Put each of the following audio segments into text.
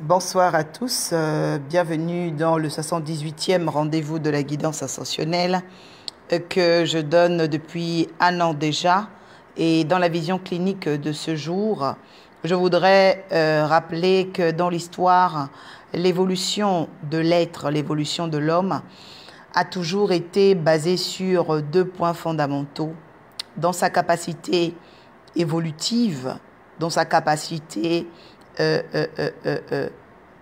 Bonsoir à tous, bienvenue dans le 78e rendez-vous de la guidance ascensionnelle que je donne depuis un an déjà. Et dans la vision clinique de ce jour, je voudrais rappeler que dans l'histoire, l'évolution de l'être, l'évolution de l'homme a toujours été basée sur deux points fondamentaux. Dans sa capacité évolutive, dans sa capacité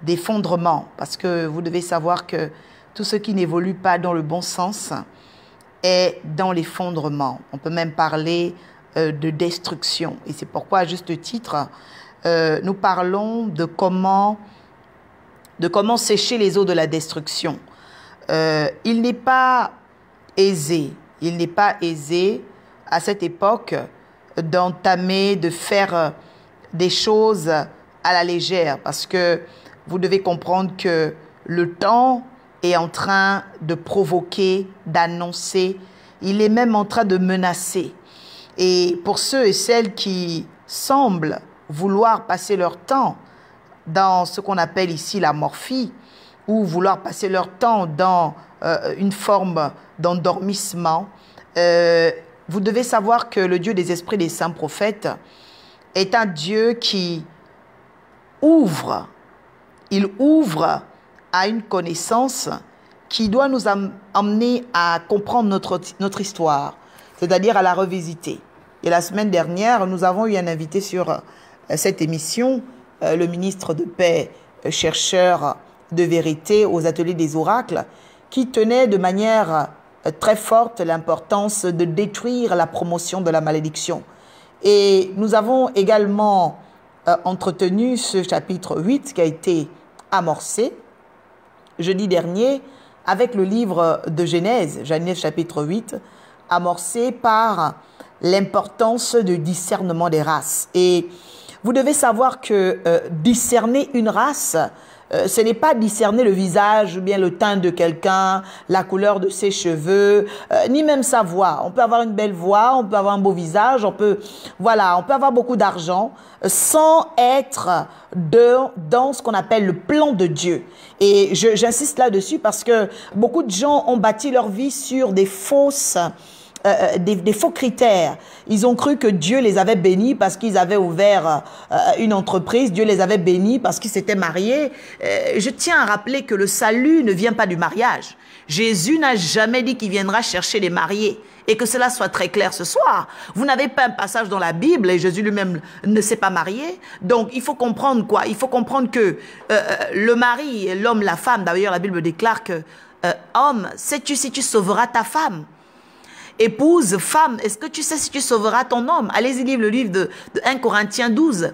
d'effondrement, parce que vous devez savoir que tout ce qui n'évolue pas dans le bon sens est dans l'effondrement. On peut même parler de destruction. Et c'est pourquoi, à juste titre, nous parlons de comment sécher les eaux de la destruction. Il n'est pas aisé à cette époque d'entamer, de faire des choses à la légère, parce que vous devez comprendre que le temps est en train de provoquer, d'annoncer, il est même en train de menacer. Et pour ceux et celles qui semblent vouloir passer leur temps dans ce qu'on appelle ici la morphie, ou vouloir passer leur temps dans une forme d'endormissement, vous devez savoir que le Dieu des esprits des saints prophètes est un Dieu qui ouvre à une connaissance qui doit nous amener à comprendre notre histoire, c'est-à-dire à la revisiter. Et la semaine dernière, nous avons eu un invité sur cette émission, le ministre de paix, chercheur de vérité aux ateliers des oracles, qui tenait de manière très forte l'importance de détruire la promotion de la malédiction. Et nous avons également entretenu ce chapitre 8 qui a été amorcé jeudi dernier avec le livre de Genèse chapitre 8, amorcé par l'importance du discernement des races. Et vous devez savoir que discerner une race, ce n'est pas discerner le visage ou bien le teint de quelqu'un, la couleur de ses cheveux, ni même sa voix. On peut avoir une belle voix, on peut avoir un beau visage, on peut avoir beaucoup d'argent sans être dans ce qu'on appelle le plan de Dieu. Et j'insiste là-dessus parce que beaucoup de gens ont bâti leur vie sur des faux critères. Ils ont cru que Dieu les avait bénis parce qu'ils avaient ouvert une entreprise. Dieu les avait bénis parce qu'ils s'étaient mariés. Je tiens à rappeler que le salut ne vient pas du mariage. Jésus n'a jamais dit qu'il viendra chercher les mariés. Et que cela soit très clair ce soir. Vous n'avez pas un passage dans la Bible et Jésus lui-même ne s'est pas marié. Donc, il faut comprendre quoi? Il faut comprendre que le mari, l'homme, la femme, d'ailleurs, la Bible déclare que homme, sais-tu si tu sauveras ta femme? Épouse, femme, est-ce que tu sais si tu sauveras ton homme? Allez-y lire le livre de 1 Corinthiens 12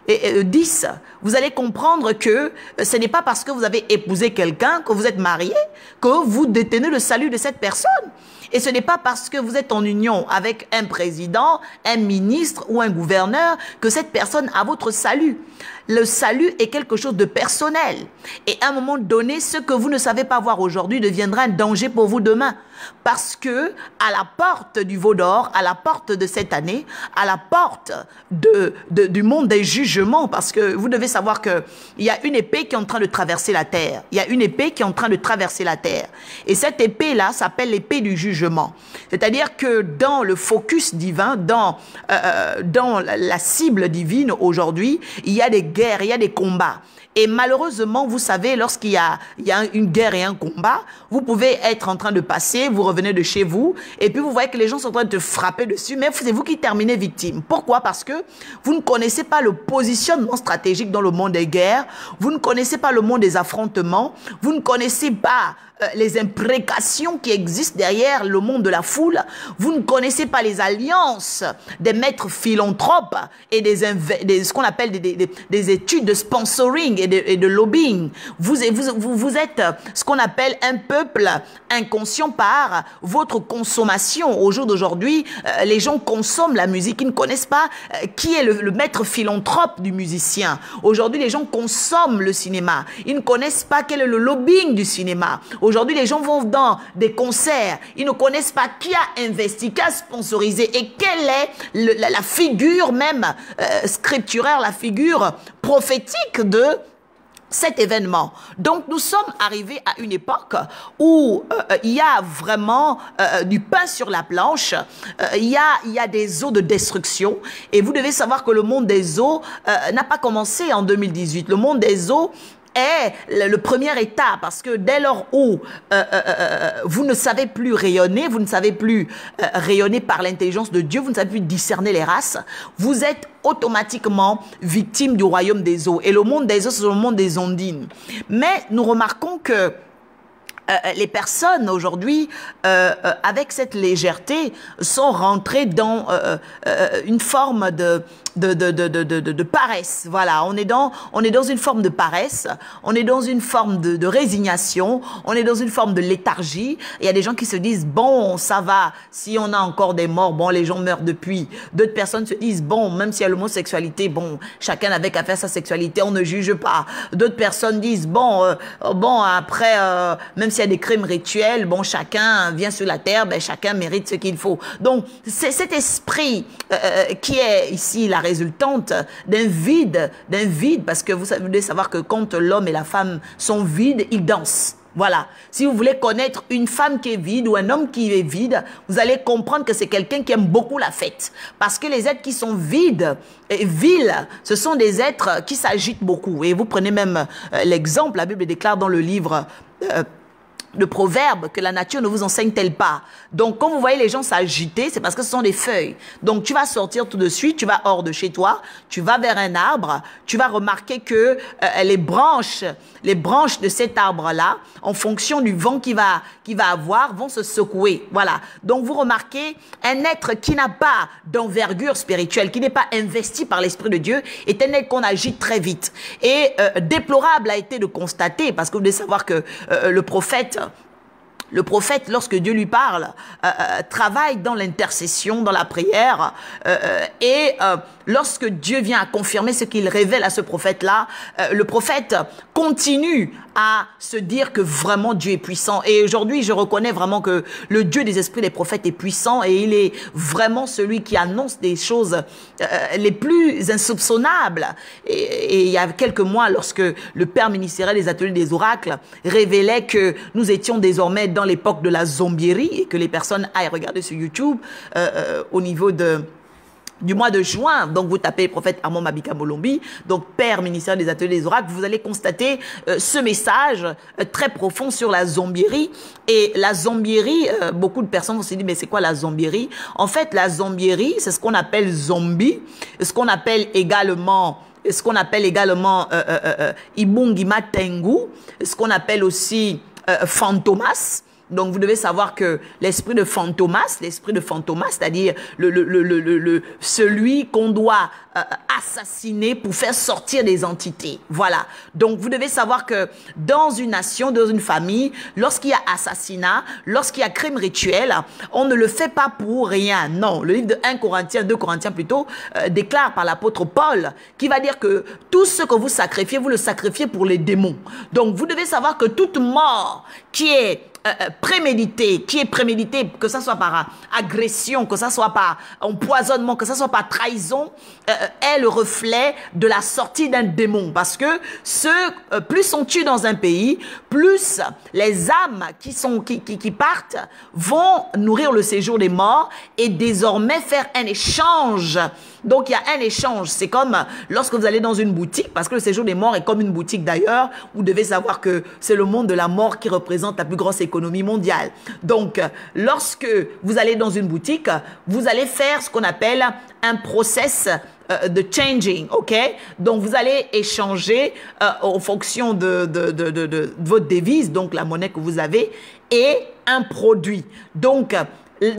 et 10. Vous allez comprendre que ce n'est pas parce que vous avez épousé quelqu'un, que vous êtes marié, que vous détenez le salut de cette personne. Et ce n'est pas parce que vous êtes en union avec un président, un ministre ou un gouverneur que cette personne a votre salut. Le salut est quelque chose de personnel. Et à un moment donné, ce que vous ne savez pas voir aujourd'hui deviendra un danger pour vous demain. Parce que à la porte du veau d'or, à la porte de cette année, à la porte du monde des jugements, parce que vous devez savoir qu'il y a une épée qui est en train de traverser la terre. Il y a une épée qui est en train de traverser la terre. Et cette épée-là s'appelle l'épée du jugement. C'est-à-dire que dans le focus divin, dans la cible divine aujourd'hui, il y a des guerres, il y a des combats. Et malheureusement, vous savez, lorsqu'il y a une guerre et un combat, vous pouvez être en train de passer, vous revenez de chez vous, et puis vous voyez que les gens sont en train de frapper dessus, mais c'est vous qui terminez victime. Pourquoi? Parce que vous ne connaissez pas le positionnement stratégique dans le monde des guerres, vous ne connaissez pas le monde des affrontements, vous ne connaissez pas les imprécations qui existent derrière le monde de la foule. Vous ne connaissez pas les alliances des maîtres philanthropes et ce qu'on appelle des études de sponsoring et de lobbying. Vous êtes ce qu'on appelle un peuple inconscient par votre consommation. Au jour d'aujourd'hui, les gens consomment la musique. Ils ne connaissent pas qui est le maître philanthrope du musicien. Aujourd'hui, les gens consomment le cinéma. Ils ne connaissent pas quel est le lobbying du cinéma. Aujourd'hui, les gens vont dans des concerts. Ils ne connaissent pas qui a investi, qui a sponsorisé et quelle est la figure même scripturaire, la figure prophétique de cet événement. Donc, nous sommes arrivés à une époque où il y a vraiment du pain sur la planche, il y a des eaux de destruction, et vous devez savoir que le monde des eaux n'a pas commencé en 2018. Le monde des eaux est le premier état, parce que dès lors où vous ne savez plus rayonner, vous ne savez plus rayonner par l'intelligence de Dieu, vous ne savez plus discerner les races, vous êtes automatiquement victime du royaume des eaux. Et le monde des eaux, c'est le monde des ondines. Mais nous remarquons que les personnes aujourd'hui, avec cette légèreté, sont rentrées dans une forme de paresse. Voilà, on est dans une forme de paresse, on est dans une forme de résignation, on est dans une forme de léthargie. Il y a des gens qui se disent, bon, ça va, si on a encore des morts, bon, les gens meurent depuis. D'autres personnes se disent, bon, même s'il y a l'homosexualité, bon, chacun n'avait qu'à faire sa sexualité, on ne juge pas. D'autres personnes disent, bon, après, même s'il y a des crimes rituels, bon, chacun vient sur la terre, ben, chacun mérite ce qu'il faut. Donc, c'est cet esprit qui est ici la résultante d'un vide, parce que vous devez savoir que quand l'homme et la femme sont vides, ils dansent. Voilà. Si vous voulez connaître une femme qui est vide ou un homme qui est vide, vous allez comprendre que c'est quelqu'un qui aime beaucoup la fête. Parce que les êtres qui sont vides et vils, ce sont des êtres qui s'agitent beaucoup. Et vous prenez même l'exemple, la Bible déclare dans le livre de Proverbes que la nature ne vous enseigne-t-elle pas. Donc, quand vous voyez les gens s'agiter, c'est parce que ce sont des feuilles. Donc, tu vas sortir tout de suite, tu vas hors de chez toi, tu vas vers un arbre, tu vas remarquer que les branches de cet arbre-là, en fonction du vent qu'il va avoir, vont se secouer. Voilà. Donc, vous remarquez, un être qui n'a pas d'envergure spirituelle, qui n'est pas investi par l'Esprit de Dieu, est un être qu'on agite très vite. Et déplorable a été de constater, parce que vous devez savoir que le prophète, lorsque Dieu lui parle, travaille dans l'intercession, dans la prière, et lorsque Dieu vient à confirmer ce qu'il révèle à ce prophète-là, le prophète continue à se dire que vraiment Dieu est puissant. Et aujourd'hui, je reconnais vraiment que le Dieu des esprits des prophètes est puissant, et il est vraiment celui qui annonce des choses les plus insoupçonnables. Et il y a quelques mois, lorsque le père ministériel des ateliers des oracles révélait que nous étions désormais dans l'époque de la zombierie, et que les personnes aillent regarder sur YouTube au niveau du mois de juin, donc vous tapez prophète Armand Mabika Molombi, donc père ministère des ateliers des oracles, vous allez constater ce message très profond sur la zombierie. Et la zombierie, beaucoup de personnes vont se dire, mais c'est quoi la zombierie? En fait, la zombierie, c'est ce qu'on appelle zombie, ce qu'on appelle également Ibungima Tengu, ce qu'on appelle aussi Fantomas. Donc, vous devez savoir que l'esprit de Fantomas, c'est-à-dire celui qu'on doit assassiner pour faire sortir des entités. Voilà. Donc, vous devez savoir que dans une nation, dans une famille, lorsqu'il y a assassinat, lorsqu'il y a crime rituel, on ne le fait pas pour rien. Non. Le livre de 2 Corinthiens plutôt, déclare par l'apôtre Paul, qui va dire que tout ce que vous sacrifiez, vous le sacrifiez pour les démons. Donc, vous devez savoir que toute mort qui est prémédité, que ça soit par agression, que ça soit par empoisonnement, que ça soit par trahison, est le reflet de la sortie d'un démon. Parce que plus on tue dans un pays, plus les âmes qui partent vont nourrir le séjour des morts et désormais faire un échange. Donc, il y a un échange. C'est comme lorsque vous allez dans une boutique, parce que le séjour des morts est comme une boutique d'ailleurs. Vous devez savoir que c'est le monde de la mort qui représente la plus grosse économie mondiale. Donc, lorsque vous allez dans une boutique, vous allez faire ce qu'on appelle un process de changing, ok? Donc, vous allez échanger en fonction de votre devise, donc la monnaie que vous avez, et un produit. Donc,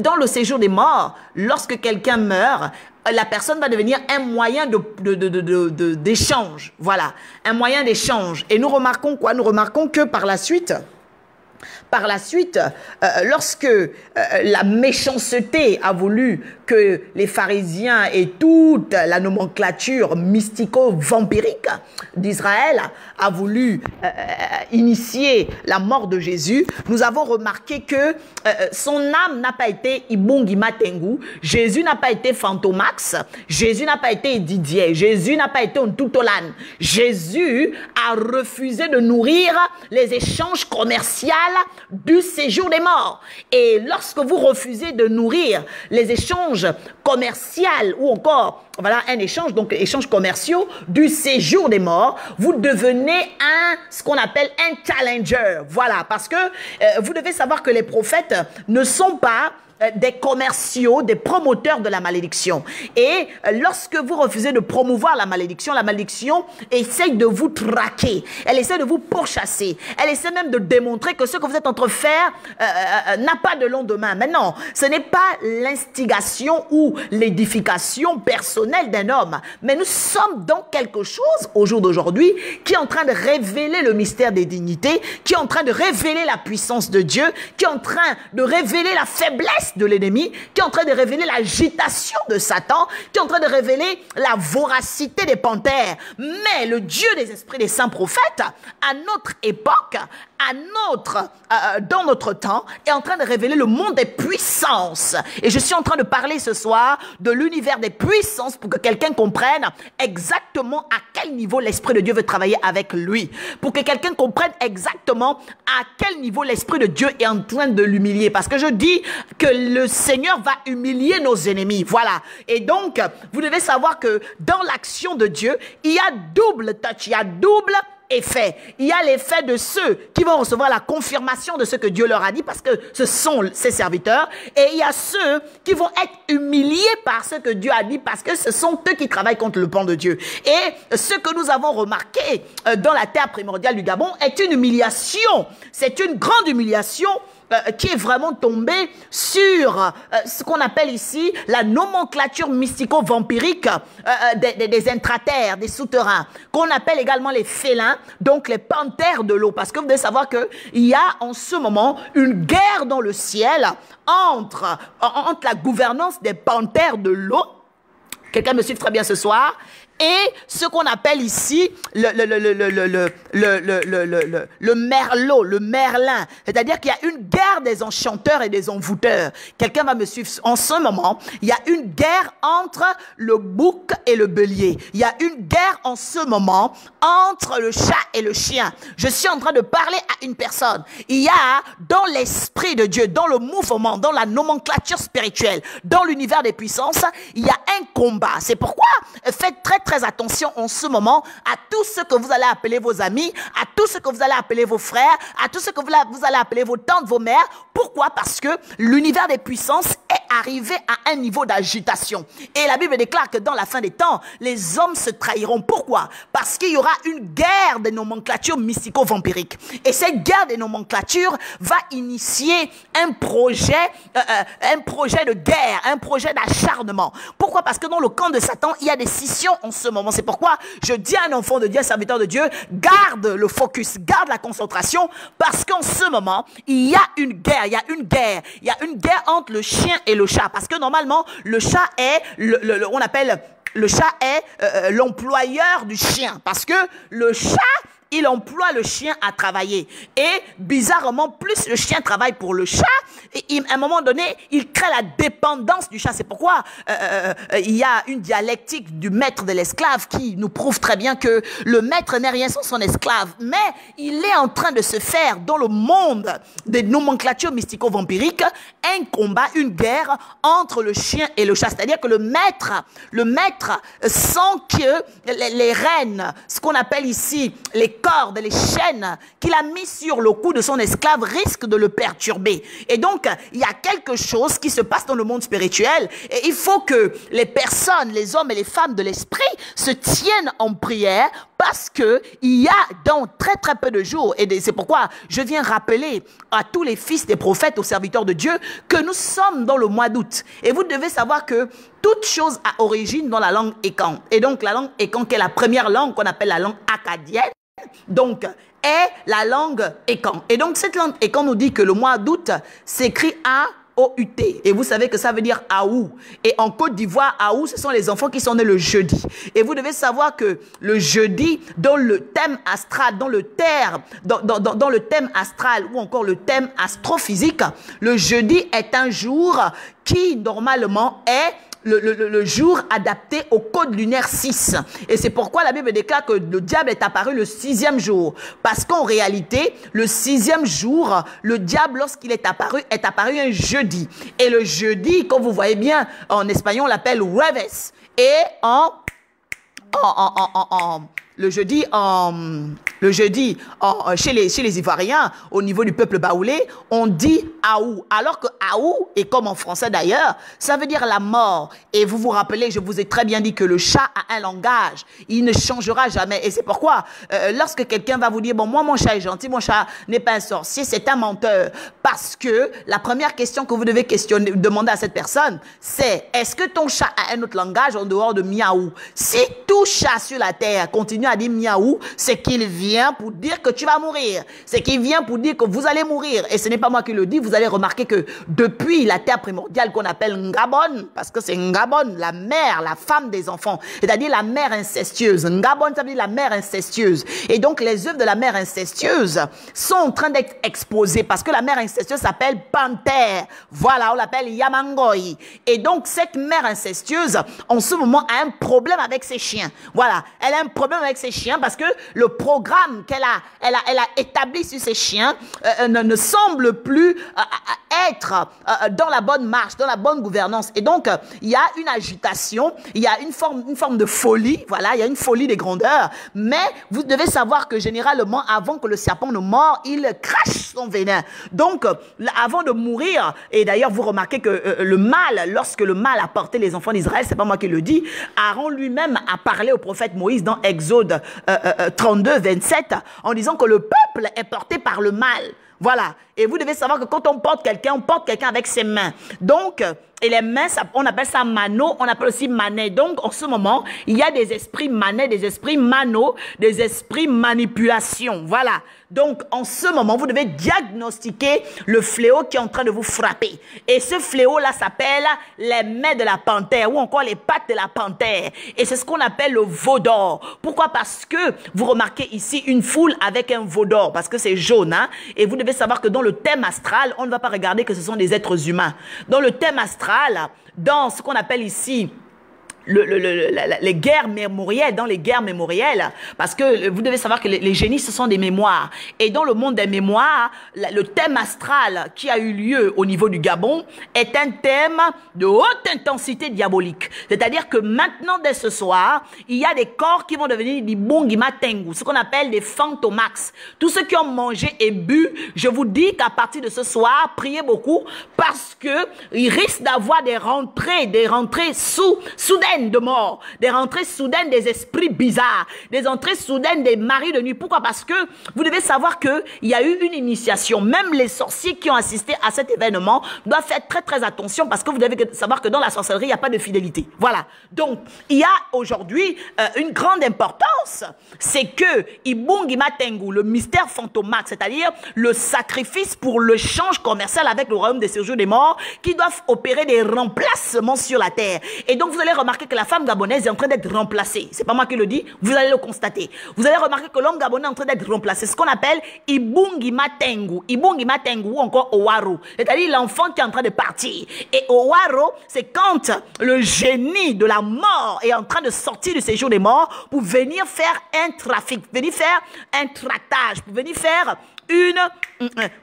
dans le séjour des morts, lorsque quelqu'un meurt, la personne va devenir un moyen d'échange. Voilà, un moyen d'échange. Et nous remarquons quoi? Nous remarquons que par la suite, Par la suite, lorsque la méchanceté a voulu que les pharisiens et toute la nomenclature mystico-vampirique d'Israël a voulu initier la mort de Jésus, nous avons remarqué que son âme n'a pas été Ibungi Matengu, Jésus n'a pas été Fantomax, Jésus n'a pas été Didier, Jésus n'a pas été Ntutolan. Jésus a refusé de nourrir les échanges commerciaux du séjour des morts. Et lorsque vous refusez de nourrir les échanges commerciaux ou encore, voilà, un échange, donc échanges commerciaux du séjour des morts, vous devenez ce qu'on appelle un challenger. Voilà, parce que vous devez savoir que les prophètes ne sont pas des commerciaux, des promoteurs de la malédiction. Et lorsque vous refusez de promouvoir la malédiction essaye de vous traquer, elle essaie de vous pourchasser, elle essaie même de démontrer que ce que vous êtes en train de faire n'a pas de lendemain. Mais non, ce n'est pas l'instigation ou l'édification personnelle d'un homme, mais nous sommes dans quelque chose au jour d'aujourd'hui qui est en train de révéler le mystère des dignités, qui est en train de révéler la puissance de Dieu, qui est en train de révéler la faiblesse de l'ennemi, qui est en train de révéler l'agitation de Satan, qui est en train de révéler la voracité des panthères. Mais le Dieu des esprits des saints prophètes, à notre époque, dans notre temps, est en train de révéler le monde des puissances. Et je suis en train de parler ce soir de l'univers des puissances pour que quelqu'un comprenne exactement à quel niveau l'Esprit de Dieu veut travailler avec lui. Pour que quelqu'un comprenne exactement à quel niveau l'Esprit de Dieu est en train de l'humilier. Parce que je dis que le Seigneur va humilier nos ennemis. Voilà. Et donc, vous devez savoir que dans l'action de Dieu, il y a double touch, il y a double effet. Il y a l'effet de ceux qui vont recevoir la confirmation de ce que Dieu leur a dit parce que ce sont ses serviteurs, et il y a ceux qui vont être humiliés par ce que Dieu a dit parce que ce sont eux qui travaillent contre le plan de Dieu. Et ce que nous avons remarqué dans la terre primordiale du Gabon est une humiliation. C'est une grande humiliation qui est vraiment tombé sur ce qu'on appelle ici la nomenclature mystico-vampirique des intraterres, des souterrains, qu'on appelle également les félins, donc les panthères de l'eau. Parce que vous devez savoir qu'il y a en ce moment une guerre dans le ciel entre la gouvernance des panthères de l'eau. Quelqu'un me suit très bien ce soir? Et ce qu'on appelle ici le merlot, le merlin. C'est-à-dire qu'il y a une guerre des enchanteurs et des envoûteurs. Quelqu'un va me suivre. En ce moment, il y a une guerre entre le bouc et le bélier. Il y a une guerre en ce moment entre le chat et le chien. Je suis en train de parler à une personne. Il y a dans l'esprit de Dieu, dans le mouvement, dans la nomenclature spirituelle, dans l'univers des puissances, il y a un combat. C'est pourquoi faites très attention en ce moment à tout ce que vous allez appeler vos amis, à tout ce que vous allez appeler vos frères, à tout ce que vous allez appeler vos tantes, vos mères. Pourquoi? Parce que l'univers des puissances est arrivé à un niveau d'agitation. Et la Bible déclare que dans la fin des temps, les hommes se trahiront. Pourquoi? Parce qu'il y aura une guerre des nomenclatures mystico-vampiriques. Et cette guerre des nomenclatures va initier un projet de guerre, un projet d'acharnement. Pourquoi? Parce que dans le camp de Satan, il y a des scissions en ce moment. C'est pourquoi je dis à un enfant de Dieu, serviteur de Dieu, garde le focus, garde la concentration, parce qu'en ce moment, il y a une guerre, il y a une guerre entre le chien et le chat. Parce que normalement, le chat est, on appelle, le chat est l'employeur du chien. Parce que le chat, il emploie le chien à travailler. Et bizarrement, plus le chien travaille pour le chat, et à un moment donné, il crée la dépendance du chat. C'est pourquoi il y a une dialectique du maître de l'esclave qui nous prouve très bien que le maître n'est rien sans son esclave. Mais il est en train de se faire dans le monde des nomenclatures mystico-vampiriques un combat, une guerre entre le chien et le chat. C'est-à-dire que le maître sent que les rênes, ce qu'on appelle ici les cordes, les chaînes qu'il a mis sur le cou de son esclave risquent de le perturber. Et donc, il y a quelque chose qui se passe dans le monde spirituel et il faut que les personnes, les hommes et les femmes de l'esprit se tiennent en prière parce que il y a dans très peu de jours, et c'est pourquoi je viens rappeler à tous les fils des prophètes, aux serviteurs de Dieu, que nous sommes dans le mois d'août. Et vous devez savoir que toute chose a origine dans la langue Ekan. Et donc la langue Ekan, qui est la première langue qu'on appelle la langue acadienne, donc, est la langue Ekan. Et donc, cette langue Ekan nous dit que le mois d'août s'écrit A-O-U-T. Et vous savez que ça veut dire Aou. Et en Côte d'Ivoire, Aou, ce sont les enfants qui sont nés le jeudi. Et vous devez savoir que le jeudi, dans le thème astral, dans le thème astral ou encore le thème astrophysique, le jeudi est un jour qui, normalement, est le jour adapté au code lunaire 6. Et c'est pourquoi la Bible déclare que le diable est apparu le 6e jour. Parce qu'en réalité, le 6e jour, le diable, lorsqu'il est apparu un jeudi. Et le jeudi, comme vous voyez bien, en espagnol, on l'appelle jueves. Et chez les Ivoiriens, au niveau du peuple baoulé, on dit Aou. Alors que Aou, et comme en français d'ailleurs, ça veut dire la mort. Et vous vous rappelez, je vous ai très bien dit que le chat a un langage. Il ne changera jamais. Et c'est pourquoi, lorsque quelqu'un va vous dire, bon, moi, mon chat est gentil, mon chat n'est pas un sorcier, c'est un menteur. Parce que la première question que vous devez demander à cette personne, c'est, est-ce que ton chat a un autre langage en dehors de miaou? Si tout chat sur la terre continue à dire miaou, c'est qu'il vient pour dire que tu vas mourir. C'est qu'il vient pour dire que vous allez mourir. Et ce n'est pas moi qui le dis. Vous allez remarquer que depuis la terre primordiale qu'on appelle Ngabon, parce que c'est Ngabon, la mère, la femme des enfants, c'est-à-dire la mère incestueuse. Ngabon, ça veut dire la mère incestueuse. Et donc, les œuvres de la mère incestueuse sont en train d'être exposées parce que la mère incestueuse s'appelle Panthère. Voilà, on l'appelle Yamangoi. Et donc, cette mère incestueuse, en ce moment, a un problème avec ses chiens. Voilà, elle a un problème avec ses chiens parce que le programme qu'elle a établi sur ses chiens ne semble plus être dans la bonne marche, dans la bonne gouvernance. Et donc, il y a une agitation, il y a une forme de folie, voilà, il y a une folie des grandeurs. Mais vous devez savoir que généralement, avant que le serpent ne mord, il crache son venin. Donc, avant de mourir, et d'ailleurs, vous remarquez que le mal, lorsque le mal a porté les enfants d'Israël, c'est pas moi qui le dis, Aaron lui-même a parlé au prophète Moïse dans Exode 32, 27, en disant que le peuple est porté par le mal. Voilà. Et vous devez savoir que quand on porte quelqu'un avec ses mains. Donc, et les mains, on appelle ça mano, on appelle aussi manet. Donc, en ce moment, il y a des esprits manet, des esprits mano, des esprits manipulation. Voilà. Donc, en ce moment, vous devez diagnostiquer le fléau qui est en train de vous frapper. Et ce fléau-là s'appelle les mains de la panthère ou encore les pattes de la panthère. Et c'est ce qu'on appelle le veau d'or. Pourquoi? Parce que vous remarquez ici une foule avec un veau d'or, parce que c'est jaune. Hein? Et vous devez savoir que dans le thème astral, on ne va pas regarder que ce sont des êtres humains. Dans le thème astral, dans ce qu'on appelle ici les guerres mémorielles, dans les guerres mémorielles, parce que vous devez savoir que les génies, ce sont des mémoires. Et dans le monde des mémoires, le thème astral qui a eu lieu au niveau du Gabon est un thème de haute intensité diabolique. C'est-à-dire que maintenant, dès ce soir, il y a des corps qui vont devenir des bongima tengu, ce qu'on appelle des fantomax. Tous ceux qui ont mangé et bu, je vous dis qu'à partir de ce soir, priez beaucoup, parce que il risque d'avoir des rentrées soudaines de mort, des rentrées soudaines des esprits bizarres, des entrées soudaines des maris de nuit. Pourquoi? Parce que vous devez savoir qu'il y a eu une initiation. Même les sorciers qui ont assisté à cet événement doivent faire très très attention parce que vous devez savoir que dans la sorcellerie, il n'y a pas de fidélité. Voilà. Donc, il y a aujourd'hui une grande importance. C'est que Ibungima Tengu, le mystère fantomaque, c'est-à-dire le sacrifice pour le change commercial avec le royaume des séjours des morts, qui doivent opérer des remplacements sur la terre. Et donc, vous allez remarquer que la femme gabonaise est en train d'être remplacée. C'est pas moi qui le dis, vous allez le constater. Vous allez remarquer que l'homme gabonais est en train d'être remplacé. Ce qu'on appelle Ibungima Tengu. Ibungima Tengu ou encore Owaro. C'est-à-dire l'enfant qui est en train de partir. Et Owaro, c'est quand le génie de la mort est en train de sortir du séjour des morts pour venir faire un trafic, venir faire un tractage, pour venir faire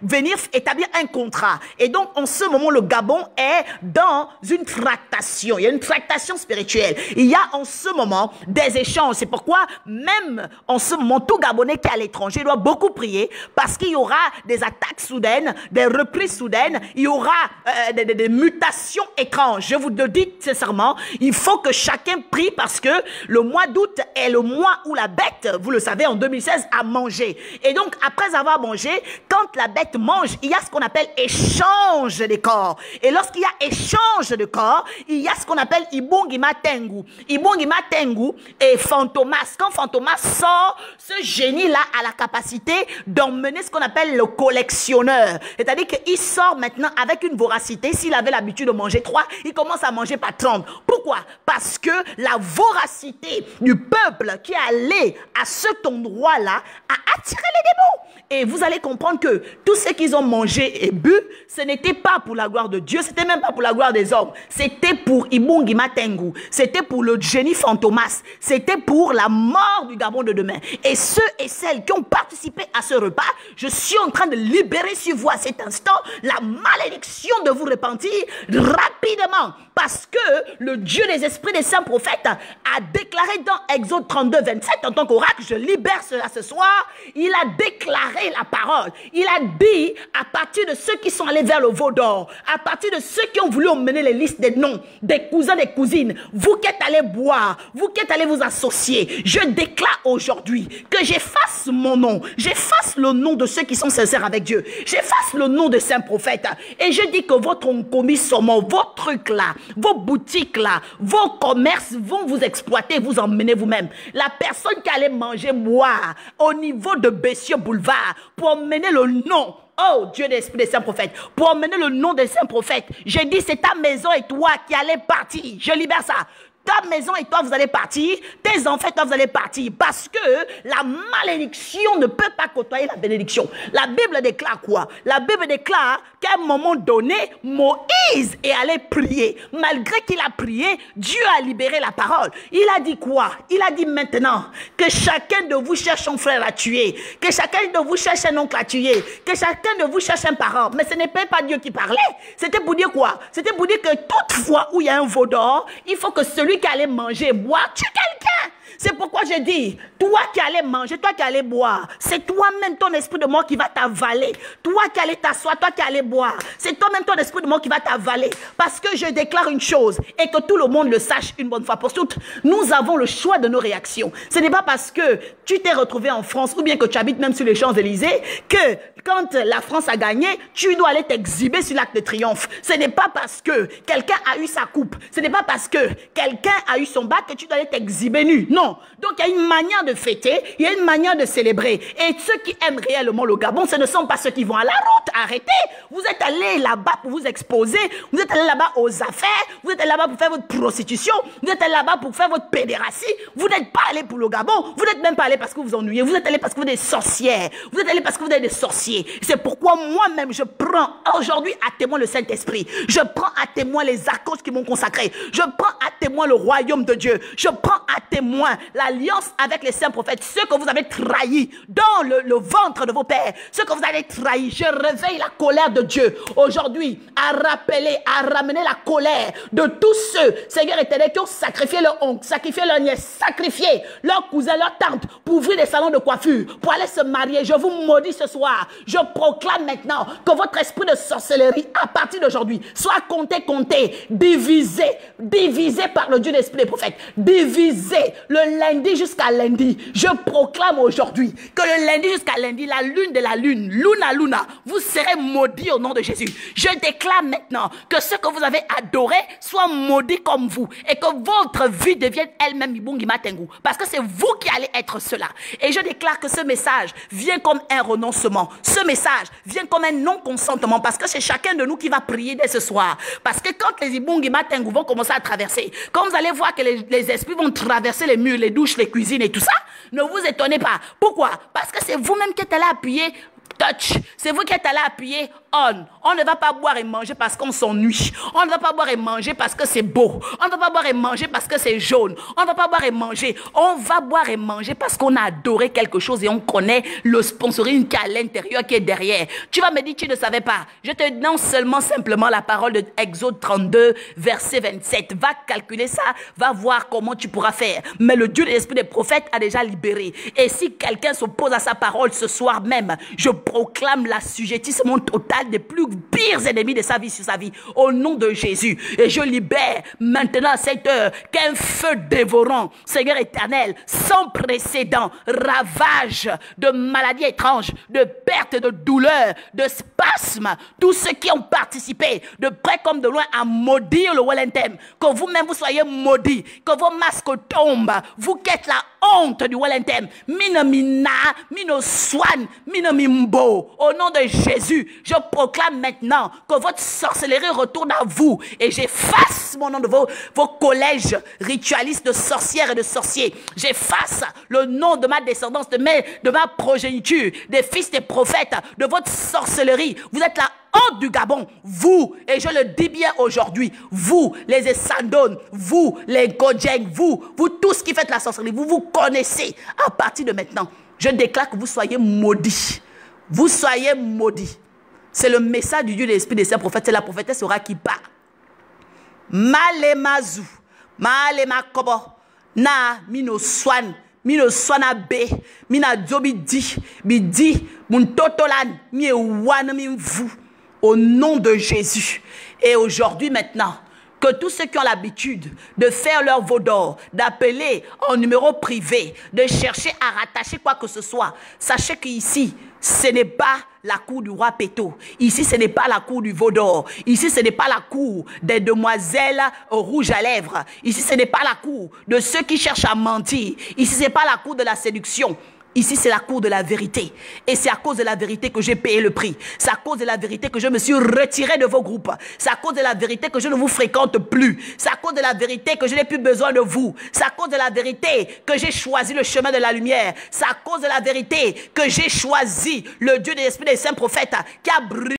venir établir un contrat. Et donc, en ce moment, le Gabon est dans une tractation. Il y a une tractation spirituelle. Il y a en ce moment des échanges. C'est pourquoi, même en ce moment, tout Gabonais qui est à l'étranger doit beaucoup prier parce qu'il y aura des attaques soudaines, des reprises soudaines, il y aura des mutations étranges. Je vous le dis sincèrement, il faut que chacun prie parce que le mois d'août est le mois où la bête, vous le savez, en 2016, a mangé. Et donc, après avoir mangé, manger, quand la bête mange, il y a ce qu'on appelle échange des corps. Et lorsqu'il y a échange de corps, il y a ce qu'on appelle Ibungima Tengu. Ibungima Tengu et Fantomas. Quand Fantomas sort, ce génie-là a la capacité d'emmener ce qu'on appelle le collectionneur. C'est-à-dire qu'il sort maintenant avec une voracité. S'il avait l'habitude de manger 3, il commence à manger par 30. Pourquoi? Parce que la voracité du peuple qui est allé à cet endroit-là a attiré les démons. Et vous allez comprendre que tout ce qu'ils ont mangé et bu, ce n'était pas pour la gloire de Dieu, c'était même pas pour la gloire des hommes. C'était pour Ibungima Tengu, c'était pour le génie Fantomas, c'était pour la mort du Gabon de demain. Et ceux et celles qui ont participé à ce repas, je suis en train de libérer sur vous à cet instant la malédiction de vous repentir rapidement. Parce que le Dieu des esprits des saints prophètes a déclaré dans Exode 32, 27, en tant qu'oracle, je libère cela ce soir, il a déclaré la parole. Il a dit, à partir de ceux qui sont allés vers le veau d'or, à partir de ceux qui ont voulu emmener les listes des noms, des cousins, des cousines, vous qui êtes allés boire, vous qui êtes allés vous associer, je déclare aujourd'hui que j'efface mon nom, j'efface le nom de ceux qui sont sincères avec Dieu, j'efface le nom de saints prophètes, et je dis que votre commissionnement, vos trucs là, vos boutiques là, vos commerces vont vous exploiter, vous emmener vous-même. La personne qui allait manger, boire au niveau de Bessieux Boulevard pour emmener le nom, oh Dieu d'esprit des saints prophètes, pour emmener le nom des saints prophètes, j'ai dit c'est ta maison et toi qui allez partir, je libère ça. Ta maison et toi, vous allez partir. Tes enfants et toi, vous allez partir. Parce que la malédiction ne peut pas côtoyer la bénédiction. La Bible déclare quoi? La Bible déclare qu'à un moment donné, Moïse est allé prier. Malgré qu'il a prié, Dieu a libéré la parole. Il a dit quoi? Il a dit maintenant que chacun de vous cherche un frère à tuer. Que chacun de vous cherche un oncle à tuer. Que chacun de vous cherche un parent. Mais ce n'est pas Dieu qui parlait. C'était pour dire quoi? C'était pour dire que toutefois où il y a un veau d'or, il faut que celui qui allait manger et boire, tue quelqu'un. C'est pourquoi je dis, toi qui allais manger, toi qui allais boire, c'est toi-même ton esprit de mort qui va t'avaler. Toi qui allais t'asseoir, toi qui allais boire, c'est toi-même ton esprit de mort qui va t'avaler. Parce que je déclare une chose, et que tout le monde le sache une bonne fois pour toutes, nous avons le choix de nos réactions. Ce n'est pas parce que tu t'es retrouvé en France, ou bien que tu habites même sur les Champs-Élysées, que quand la France a gagné, tu dois aller t'exhiber sur l'Arc de Triomphe. Ce n'est pas parce que quelqu'un a eu sa coupe, ce n'est pas parce que quelqu'un a eu son bac que tu dois aller t'exhiber nu. Non. Donc il y a une manière de fêter, il y a une manière de célébrer. Et ceux qui aiment réellement le Gabon, ce ne sont pas ceux qui vont à la route. Arrêtez. Vous êtes allés là-bas pour vous exposer, vous êtes allés là-bas aux affaires, vous êtes allés là-bas pour faire votre prostitution, vous êtes allés là-bas pour faire votre pédératie. Vous n'êtes pas allés pour le Gabon, vous n'êtes même pas allés parce que vous vous ennuyez, vous êtes allés parce que vous êtes des sorcières, vous êtes allés parce que vous êtes des sorciers. C'est pourquoi moi-même je prends aujourd'hui à témoin le Saint-Esprit, je prends à témoin les archanges qui m'ont consacré, je prends à témoin le royaume de Dieu, je prends à témoin l'alliance avec les saints prophètes, ceux que vous avez trahis dans le ventre de vos pères, ceux que vous avez trahis. Je réveille la colère de Dieu aujourd'hui à rappeler, à ramener la colère de tous ceux, Seigneur éternel, qui ont sacrifié leur oncle, sacrifié leur nièce, sacrifié leur cousin, leur tante pour ouvrir des salons de coiffure, pour aller se marier. Je vous maudis ce soir. Je proclame maintenant que votre esprit de sorcellerie à partir d'aujourd'hui soit compté, divisé par le Dieu d'esprit des prophètes, divisé le lundi jusqu'à lundi. Je proclame aujourd'hui que le lundi jusqu'à lundi, la lune de la lune, Luna, vous serez maudits au nom de Jésus. Je déclare maintenant que ce que vous avez adoré soit maudit comme vous et que votre vie devienne elle-même Ibungima Tengu, parce que c'est vous qui allez être cela. Et je déclare que ce message vient comme un renoncement. Ce message vient comme un non-consentement, parce que c'est chacun de nous qui va prier dès ce soir. Parce que quand les Ibungima Tengu vont commencer à traverser, quand vous allez voir que les esprits vont traverser les murs, les douches, les cuisines et tout ça, ne vous étonnez pas. Pourquoi? Parce que c'est vous-même qui êtes allé appuyer touch. C'est vous qui êtes allé appuyer on. On ne va pas boire et manger parce qu'on s'ennuie. On ne va pas boire et manger parce que c'est beau. On ne va pas boire et manger parce que c'est jaune. On ne va pas boire et manger. On va boire et manger parce qu'on a adoré quelque chose et on connaît le sponsoring qui est à l'intérieur, qui est derrière. Tu vas me dire, tu ne savais pas. Je te donne simplement la parole de Exode 32, verset 27. Va calculer ça, va voir comment tu pourras faire. Mais le Dieu de l'esprit des prophètes a déjà libéré. Et si quelqu'un s'oppose à sa parole ce soir même, je proclame l'assujettissement total des plus pires ennemis de sa vie sur sa vie. Au nom de Jésus. Et je libère maintenant à cette heure qu'un feu dévorant, Seigneur éternel, sans précédent, ravage de maladies étranges, de pertes, de douleurs, de spasmes, tous ceux qui ont participé de près comme de loin à maudire le Wellington, que vous-même vous soyez maudits, que vos masques tombent, vous qui êtes la honte du Wellington, mine mina, mine swan, mine mimbo, au nom de Jésus, je proclame maintenant que votre sorcellerie retourne à vous et j'efface mon nom de vos collèges ritualistes de sorcières et de sorciers. J'efface le nom de ma descendance, de ma progéniture, des fils des prophètes, de votre sorcellerie. Vous êtes la honte du Gabon, vous, et je le dis bien aujourd'hui, vous, les Essandones, vous, les Godjeng, vous tous qui faites la sorcellerie, vous vous connaissez. À partir de maintenant, je déclare que vous soyez maudits. Vous soyez maudits. C'est le message du Dieu de l'Esprit des saints prophètes. C'est la prophétesse Sora qui parle. Malemazu, malema kobo, na mino swan be, mina jobi di, bidi, mun totolan, mi wan mi vous. Au nom de Jésus. Et aujourd'hui maintenant, que tous ceux qui ont l'habitude de faire leur veau d'or, d'appeler en numéro privé, de chercher à rattacher quoi que ce soit, sachez qu'ici, ce n'est pas la cour du roi Péto. Ici, ce n'est pas la cour du veau d'or. Ici, ce n'est pas la cour des demoiselles au rouge à lèvres. Ici, ce n'est pas la cour de ceux qui cherchent à mentir. Ici, ce n'est pas la cour de la séduction. Ici, c'est la cour de la vérité. Et c'est à cause de la vérité que j'ai payé le prix. C'est à cause de la vérité que je me suis retiré de vos groupes. C'est à cause de la vérité que je ne vous fréquente plus. C'est à cause de la vérité que je n'ai plus besoin de vous. C'est à cause de la vérité que j'ai choisi le chemin de la lumière. C'est à cause de la vérité que j'ai choisi le Dieu de l'Esprit des saints prophètes qui a brûlé